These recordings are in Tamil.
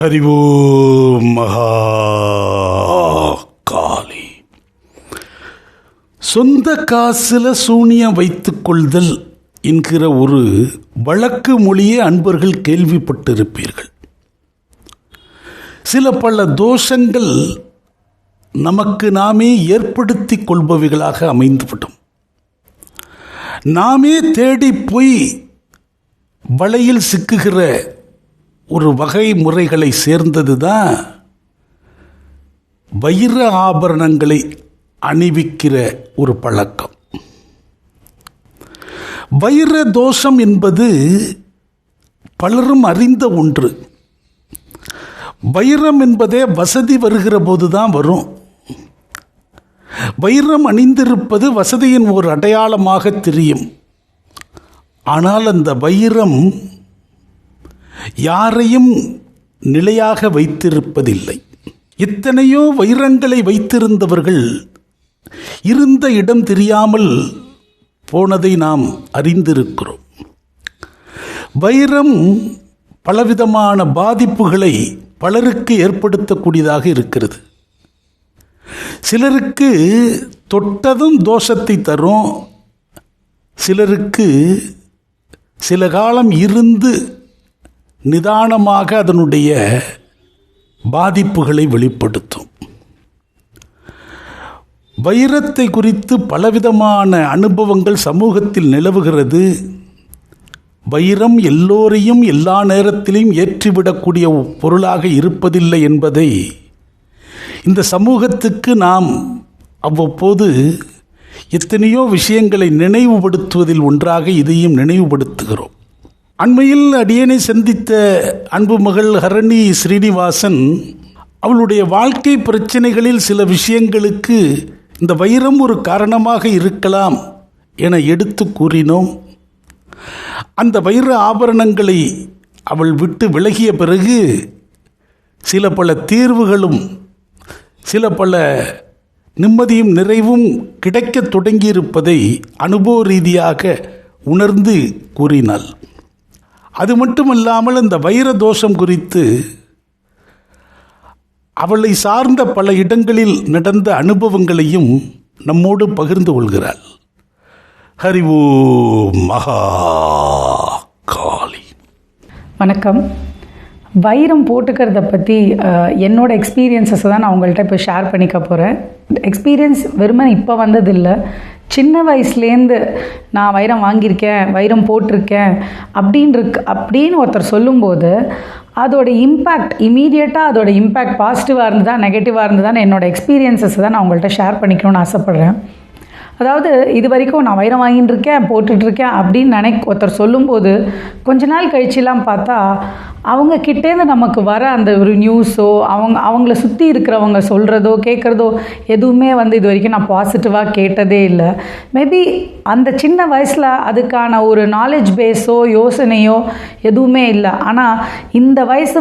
ஹரிவோ மகா காளி. சொந்த காசில் சூனியம் வைத்துக் கொள்தல் என்கிற ஒரு வழக்கு மொழியை அன்பர்கள் கேள்விப்பட்டிருப்பீர்கள். சில பல தோஷங்கள் நமக்கு நாமே ஏற்படுத்தி கொள்பவைகளாக அமைந்துவிடும். நாமே தேடி போய் வலையில் சிக்குகிற ஒரு வகை முறைகளை சேர்ந்தது தான் வைர ஆபரணங்களை அணிவிக்கிற ஒரு பழக்கம். வைர தோஷம் என்பது பலரும் அறிந்த ஒன்று. வைரம் என்பதே வசதி வருகிற போது தான் வரும். வைரம் அணிந்திருப்பது வசதியின் ஒரு அடையாளமாக தெரியும். ஆனால் அந்த வைரம் யாரையும் நிலையாக வைத்திருப்பதில்லை. எத்தனையோ வைரங்களை வைத்திருந்தவர்கள் இருந்த இடம் தெரியாமல் போனதை நாம் அறிந்திருக்கிறோம். வைரம் பலவிதமான பாதிப்புகளை பலருக்கு ஏற்படுத்தக்கூடியதாக இருக்கிறது. சிலருக்கு தொட்டதும் தோஷத்தை தரும், சிலருக்கு சில காலம் இருந்து நிதானமாக அதனுடைய பாதிப்புகளை வெளிப்படுத்தும். வைரத்தை குறித்து பலவிதமான அனுபவங்கள் சமூகத்தில் நிலவுகிறது. வைரம் எல்லோரையும் எல்லா நேரத்திலும் ஏற்றிவிடக்கூடிய பொருளாக இருப்பதில்லை என்பதை இந்த சமூகத்துக்கு நாம் அவ்வப்போது எத்தனையோ விஷயங்களை நினைவுபடுத்துவதில் ஒன்றாக இதையும் நினைவுபடுத்துகிறோம். அண்மையில் அடியேனை சந்தித்த அன்பு மகள் ஹரணி ஸ்ரீனிவாசன் அவளுடைய வாழ்க்கை பிரச்சனைகளில் சில விஷயங்களுக்கு இந்த வைரம் ஒரு காரணமாக இருக்கலாம் என எடுத்து கூறினோம். அந்த வைர ஆபரணங்களை அவள் விட்டு விலகிய பிறகு சில பல தீர்வுகளும் சில பல நிம்மதியும் நிறைவும் கிடைக்கத் தொடங்கியிருப்பதை அனுபவ ரீதியாக உணர்ந்து கூறினாள். அது மட்டுமல்லாமல் அந்த வைர தோஷம் குறித்து அவளை சார்ந்த பல இடங்களில் நடந்த அனுபவங்களையும் நம்மோடு பகிர்ந்து கொள்கிறாள். ஹரிவோ மகா காளி. வணக்கம். வைரம் போட்டுக்கிறத பற்றி என்னோட எக்ஸ்பீரியன்ஸஸை தான் நான் உங்கள்கிட்ட இப்போ ஷேர் பண்ணிக்க போகிறேன். எக்ஸ்பீரியன்ஸ் வெறுமனே இப்போ வந்ததில்லை. சின்ன வயசுலேருந்து நான் வைரம் வாங்கியிருக்கேன், வைரம் போட்டிருக்கேன் அப்படின்னு ஒருத்தர் சொல்லும்போது அதோட இம்பேக்ட் இமீடியட்டாக அதோட இம்பேக்ட் பாசிட்டிவாக இருந்ததா நெகட்டிவாக இருந்ததான்னு என்னோட எக்ஸ்பீரியன்ஸஸை தான் நான் உங்கள்கிட்ட ஷேர் பண்ணிக்கணும்னு ஆசைப்பட்றேன். அதாவது இது வரைக்கும் நான் வைரம் வாங்கிட்டு இருக்கேன், போட்டுட்ருக்கேன் அப்படின்னு ஒருத்தர் சொல்லும்போது கொஞ்ச நாள் கழிச்சுலாம் பார்த்தா அவங்க கிட்டேருந்து நமக்கு வர அந்த ஒரு நியூஸோ அவங்கள சுற்றி இருக்கிறவங்க சொல்கிறதோ கேட்குறதோ எதுவுமே இது வரைக்கும் நான் பாசிட்டிவாக கேட்டதே இல்லை. மேபி அந்த சின்ன வயசில் அதுக்கான ஒரு நாலேஜ் பேஸோ யோசனையோ எதுவுமே இல்லை. ஆனால் இந்த வயசு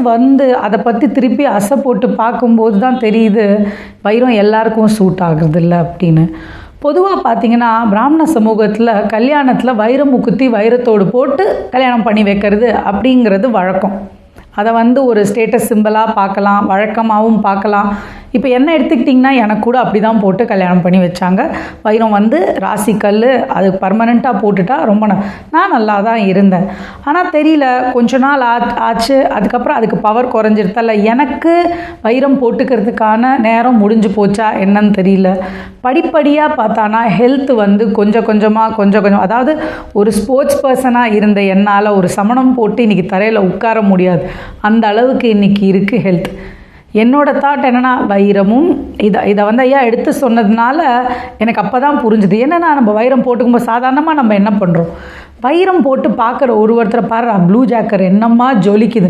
அதை பற்றி திருப்பி அசை போட்டு பார்க்கும்போது தான் தெரியுது வைரம் எல்லாருக்கும் சூட் ஆகுறதில்ல அப்படின்னு. பொதுவாக பார்த்திங்கன்னா பிராமண சமூகத்தில் கல்யாணத்தில் வைரம் முக்குத்தி வைரத்தோடு போட்டு கல்யாணம் பண்ணி வைக்கிறது அப்படிங்கிறது வழக்கம். அதை ஒரு ஸ்டேட்டஸ் சிம்பிளாக பார்க்கலாம், வழக்கமாகவும் பார்க்கலாம். இப்போ என்ன எடுத்துக்கிட்டிங்கன்னா எனக்கு கூட அப்படி தான் போட்டு கல்யாணம் பண்ணி வச்சாங்க. வைரம் ராசிக்கல் அது பர்மனெண்ட்டாக போட்டுட்டா ரொம்ப நான் நல்லா தான் இருந்தேன். ஆனால் தெரியல கொஞ்ச நாள் ஆச்சு, அதுக்கப்புறம் அதுக்கு பவர் குறைஞ்சிருத்தல்ல. எனக்கு வைரம் போட்டுக்கிறதுக்கான நேரம் முடிஞ்சு போச்சா என்னன்னு தெரியல. படிப்படியாக பார்த்தானா ஹெல்த் கொஞ்சம் கொஞ்சம் அதாவது ஒரு ஸ்போர்ட்ஸ் பர்சனாக இருந்த என்னால் ஒரு சமணம் போட்டு இன்றைக்கி தரையில் உட்கார முடியாது. அந்த அளவுக்கு இன்றைக்கி இருக்குது ஹெல்த். என்னோட தாட் என்னென்னா வைரமும் இதை ஐயா எடுத்து சொன்னதுனால எனக்கு அப்போ தான் புரிஞ்சுது. என்னென்னா நம்ம வைரம் போட்டுக்கும்போது சாதாரணமாக நம்ம என்ன பண்ணுறோம், வைரம் போட்டு பார்க்குற ஒருத்தரை பாரு ப்ளூ ஜாக்கர் என்னம்மா ஜொலிக்குது,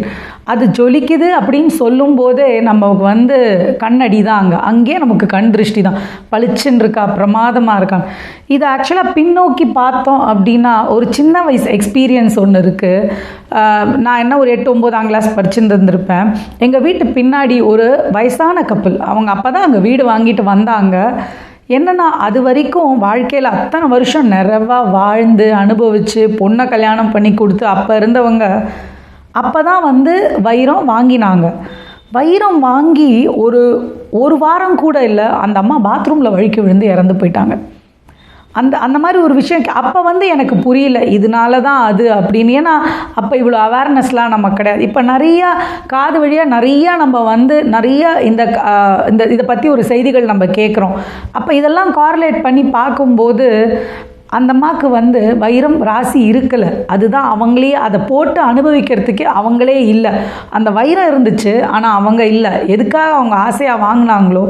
அது ஜொலிக்குது அப்படின்னு சொல்லும்போதே நமக்கு கண்ணடி தான் அங்கேயே நமக்கு கண் திருஷ்டி தான், பளிச்சுன்னு இருக்கா, பிரமாதமாக இருக்காங்க. இதை ஆக்சுவலாக பின்னோக்கி பார்த்தோம் அப்படின்னா ஒரு சின்ன வயசு எக்ஸ்பீரியன்ஸ் ஒன்று இருக்குது. நான் என்ன ஒரு 8-9ஆம் கிளாஸ் படிச்சுட்டு இருந்திருப்பேன். எங்கள் வீட்டு பின்னாடி ஒரு வயசான கப்பல், அவங்க அப்போ தான் அங்கே வீடு வாங்கிட்டு வந்தாங்க. என்னென்னா அது வரைக்கும் வாழ்க்கையில் அத்தனை வருஷம் நிறைவாக வாழ்ந்து அனுபவித்து பொண்ணை கல்யாணம் பண்ணி கொடுத்து அப்போ இருந்தவங்க அப்போ தான் வந்து வைரம் வாங்கினாங்க. வைரம் வாங்கி ஒரு வாரம் கூட இல்லை, அந்த அம்மா பாத்ரூமில் வழுக்கி விழுந்து இறந்து போயிட்டாங்க. அந்த மாதிரி ஒரு விஷயம் அப்போ வந்து எனக்கு புரியல, இதனால தான் அது அப்படின்னு. ஏன்னா அப்போ இவ்வளோ அவேர்னஸ்லாம் நமக்கு கிடையாது. இப்போ நிறையா காது வழியாக நிறையா நம்ம வந்து நிறையா இதை பற்றி ஒரு செய்திகள் நம்ம கேட்குறோம். அப்போ இதெல்லாம் கார்லேட் பண்ணி பார்க்கும்போது அந்த அம்மாவுக்கு வந்து வைரம் ராசி இருக்கலை. அதுதான் அவங்களே அதை போட்டு அனுபவிக்கிறதுக்கே அவங்களே இல்லை. அந்த வைரம் இருந்துச்சு, ஆனால் அவங்க இல்லை. எதுக்காக அவங்க ஆசையாக வாங்கினாங்களோ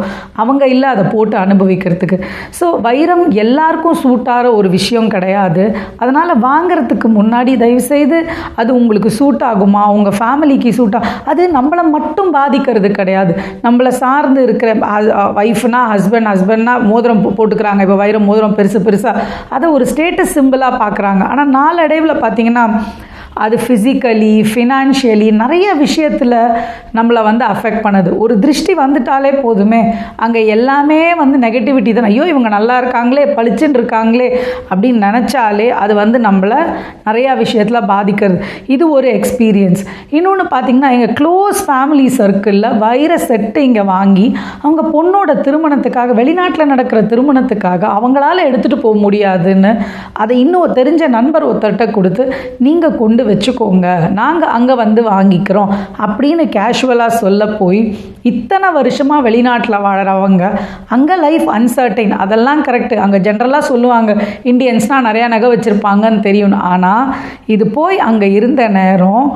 அவங்க இல்லை அதை போட்டு அனுபவிக்கிறதுக்கு. ஸோ வைரம் எல்லாருக்கும் சூட்டாகிற ஒரு விஷயம் கிடையாது. அதனால் வாங்கிறதுக்கு முன்னாடி தயவுசெய்து அது உங்களுக்கு சூட் ஆகுமா, உங்கள் ஃபேமிலிக்கு அது நம்மளை மட்டும் பாதிக்கிறது கிடையாது. நம்மளை சார்ந்து இருக்கிற ஒய்ஃப்னா ஹஸ்பண்ட்னா மோதிரம் போட்டுக்கிறாங்க. இப்போ வைரம் மோதிரம் பெருசாக அதை ஒரு ஸ்டேட்டஸ் சிம்பிளாக பார்க்குறாங்க. ஆனால் நாளடைவில் பார்த்திங்கன்னா அது ஃபிசிக்கலி ஃபினான்ஷியலி நிறைய விஷயத்தில் நம்மளை வந்து அஃபெக்ட் பண்ணுது. ஒரு திருஷ்டி வந்துட்டாலே போதுமே, அங்கே எல்லாமே வந்து நெகட்டிவிட்டி தான். ஐயோ இவங்க நல்லா இருக்காங்களே, பளிச்சுன்னு இருக்காங்களே அப்படின்னு நினச்சாலே அது வந்து நம்மளை நிறையா விஷயத்தில் பாதிக்கிறது. இது ஒரு எக்ஸ்பீரியன்ஸ். இன்னொன்று பார்த்திங்கன்னா எங்கள் க்ளோஸ் ஃபேமிலி சர்க்கிளில் வைர செட்டு இங்கே வாங்கி அவங்க பொண்ணோட திருமணத்துக்காக, வெளிநாட்டில் நடக்கிற திருமணத்துக்காக அவங்களால எடுத்துகிட்டு போக முடியாதுன்னு அதை இன்னும் தெரிஞ்ச நண்பர் ஒருத்தர்கிட்ட கொடுத்து நீங்கள் கொண்டு வச்சுக்கோங்க, நாங்கள் அங்கே வந்து வாங்கிக்கிறோம் அப்படின்னு கேஷுவலாக சொல்ல போய் இத்தனை வருஷமாக வெளிநாட்டில் வாழறவங்க அங்கே லைஃப் அன்சர்டைன். அதெல்லாம் கரெக்டு, அங்கே ஜென்ரலாக சொல்லுவாங்க இந்தியன்ஸ்னால் நிறையா நகை வச்சுருப்பாங்கன்னு தெரியும். ஆனால் இது போய் அங்கே இருந்த நேரம்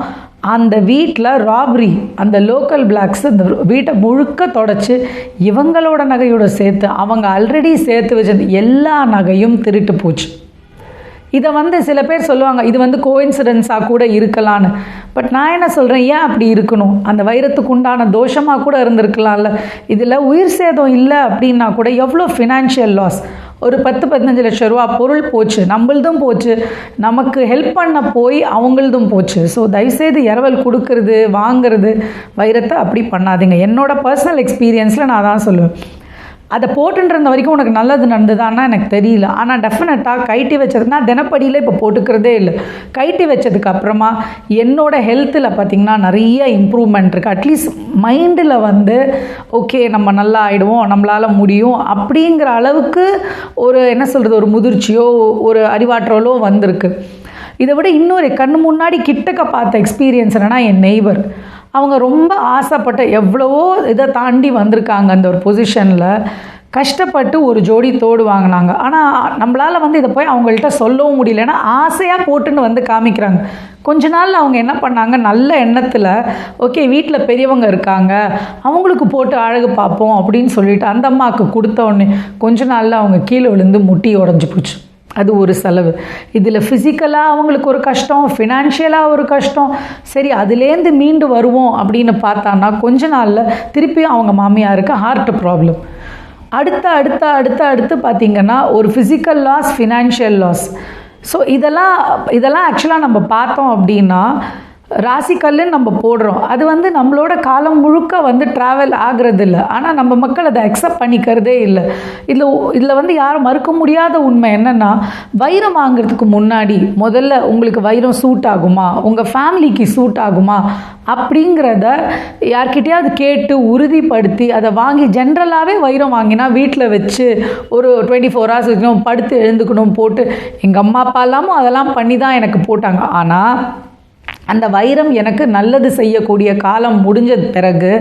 அந்த வீட்டில் ராப்ரி, அந்த லோக்கல் பிளாக்ஸ் அந்த வீட்டை முழுக்க தொடச்சி இவங்களோட நகையோட சேர்த்து அவங்க ஆல்ரெடி சேர்த்து வச்சது எல்லா நகையும் திருட்டு போச்சு. இதை வந்து சில பேர் சொல்லுவாங்க இது வந்து கோஇன்சிடென்ஸாக கூட இருக்கலான்னு. பட் நான் என்ன சொல்கிறேன், ஏன் அப்படி இருக்கணும்? அந்த வைரத்துக்கு உண்டான தோஷமாக கூட இருந்திருக்கலாம்ல. இதில் உயிர் சேதம் இல்லை அப்படின்னா கூட எவ்வளோ ஃபினான்ஷியல் லாஸ், ஒரு 10-15 லட்சம் ரூபா பொருள் போச்சு, நம்மளதும் போச்சு, நமக்கு ஹெல்ப் பண்ண போய் அவங்களதும் போச்சு. ஸோ தயவுசெய்து இரவல் கொடுக்கறது வாங்கிறது வைரத்தை அப்படி பண்ணாதீங்க. என்னோடய பர்சனல் எக்ஸ்பீரியன்ஸில் நான் தான் சொல்லுவேன். அதை போட்டுருந்த வரைக்கும் உனக்கு நல்லது நடந்ததான்னா எனக்கு தெரியல. ஆனால் டெஃபினட்டாக கைட்டி வச்சதுன்னா தினப்படியில் இப்போ போட்டுக்கிறதே இல்லை. கைட்டி வச்சதுக்கு அப்புறமா என்னோடய ஹெல்த்தில் பார்த்திங்கன்னா நிறைய இம்ப்ரூவ்மெண்ட் இருக்குது. அட்லீஸ்ட் மைண்டில் வந்து ஓகே நம்ம நல்லா ஆகிடுவோம், நம்மளால் முடியும் அப்படிங்கிற அளவுக்கு ஒரு என்ன சொல்கிறது, ஒரு முதிர்ச்சியோ ஒரு அறிவாற்றலோ வந்திருக்கு. இதை விட இன்னொரு கண்ணு முன்னாடி கிட்டக்க பார்த்த எக்ஸ்பீரியன்ஸ் என்னென்னா, என் நெய்பர் அவங்க ரொம்ப ஆசைப்பட்ட எவ்வளவோ இதை தாண்டி வந்திருக்காங்க. அந்த ஒரு பொசிஷனில் கஷ்டப்பட்டு ஒரு ஜோடி தோடு வாங்கினாங்க. ஆனால் நம்மளால் வந்து இதை போய் அவங்கள்ட்ட சொல்லவும் முடியல. ஏன்னா ஆசையாக போட்டுன்னு வந்து காமிக்கிறாங்க. கொஞ்ச நாள் அவங்க என்ன பண்ணாங்க, நல்ல எண்ணத்தில் ஓகே வீட்டில் பெரியவங்க இருக்காங்க அவங்களுக்கு போட்டு அழகு பார்ப்போம் அப்படின்னு சொல்லிட்டு அந்த அம்மாவுக்கு கொடுத்த உடனே கொஞ்ச நாளில் அவங்க கீழே விழுந்து முட்டி உடஞ்சி போச்சு. அது ஒரு செலவு. இதில் ஃபிசிக்கலாக அவங்களுக்கு ஒரு கஷ்டம், ஃபினான்ஷியலாக ஒரு கஷ்டம். சரி அதுலேருந்து மீண்டு வருவோம் அப்படின்னு பார்த்தான்னா கொஞ்ச நாளில் திருப்பியும் அவங்க மாமியாருக்கு ஹார்ட் ப்ராப்ளம். அடுத்து பார்த்திங்கன்னா ஒரு physical loss, financial loss. So இதெல்லாம் ஆக்சுவலாக நம்ம பார்த்தோம் அப்படின்னா ராசிக்கல்லுன்னு நம்ம போடுறோம். அது வந்து நம்மளோட காலம் முழுக்க வந்து ட்ராவல் ஆகிறது இல்லை. ஆனால் நம்ம மக்கள் அதை அக்செப்ட் பண்ணிக்கிறதே இல்லை. இதில் வந்து யாரும் மறுக்க முடியாத உண்மை என்னென்னா, வைரம் வாங்கிறதுக்கு முன்னாடி முதல்ல உங்களுக்கு வைரம் சூட் ஆகுமா, உங்கள் ஃபேமிலிக்கு சூட் ஆகுமா அப்படிங்கிறத யார்கிட்டையாவது கேட்டு உறுதிப்படுத்தி அதை வாங்கி, ஜென்ரலாகவே வைரம் வாங்கினா வீட்டில் வச்சு ஒரு 24 hours வைக்கணும், படுத்து எழுந்துக்கணும் போட்டு. எங்கள் அம்மா அப்பா எல்லாமும் அதெல்லாம் பண்ணி தான் எனக்கு போட்டாங்க. ஆனால் அந்த வைரம் எனக்கு நல்லது செய்யக்கூடிய காலம் முடிஞ்ச பிறகு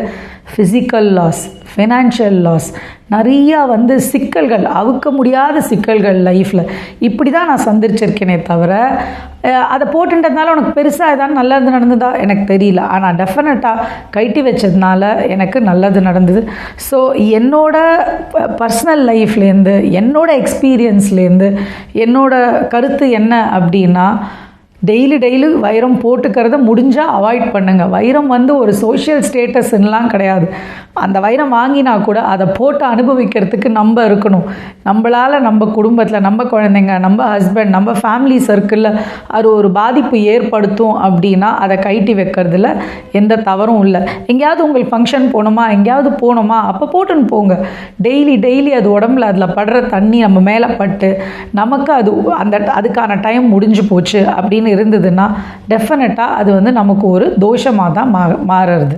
ஃபிசிக்கல் லாஸ், ஃபினான்ஷியல் லாஸ், நிறையா வந்து சிக்கல்கள், அவுக்க முடியாத சிக்கல்கள் லைஃப்பில் இப்படி தான் நான் சந்திச்சிருக்கேனே தவிர அதை போட்டுன்றதுனால உனக்கு பெருசாக ஏதாவது நல்லது நடந்ததா எனக்கு தெரியல. ஆனால் டெஃபினட்டாக கைட்டி வச்சதுனால எனக்கு நல்லது நடந்தது. ஸோ என்னோடய பர்சனல் லைஃப்லேருந்து, என்னோடய எக்ஸ்பீரியன்ஸ்லேருந்து என்னோடய கருத்து என்ன அப்படின்னா, டெய்லி வைரம் போட்டுக்கிறத முடிஞ்சால் அவாய்ட் பண்ணுங்கள். வைரம் வந்து ஒரு சோஷியல் ஸ்டேட்டஸ்லாம் கிடையாது. அந்த வைரம் வாங்கினா கூட அதை போட்டு அனுபவிக்கிறதுக்கு நம்ம இருக்கணும். நம்மளால் நம்ம குடும்பத்தில், நம்ம குழந்தைங்க, நம்ம ஹஸ்பண்ட், நம்ம ஃபேமிலி சர்க்கிளில் அது ஒரு பாதிப்பு ஏற்படுத்தும் அப்படின்னா அதை கைட்டி வைக்கிறதுல எந்த தவறும் இல்லை. எங்கேயாவது உங்களுக்கு ஃபங்க்ஷன் போகணுமா, எங்கேயாவது போகணுமா, அப்போ போட்டுன்னு போங்க. டெய்லி அது உடம்புல அதில் படுற தண்ணி நம்ம மேலே பட்டு நமக்கு அதுக்கான டைம் முடிஞ்சு போச்சு அப்படின்னு இருந்ததுன்னா டெஃபினட்டாக அது வந்து நமக்கு ஒரு தோஷமாக தான் மாறுறது.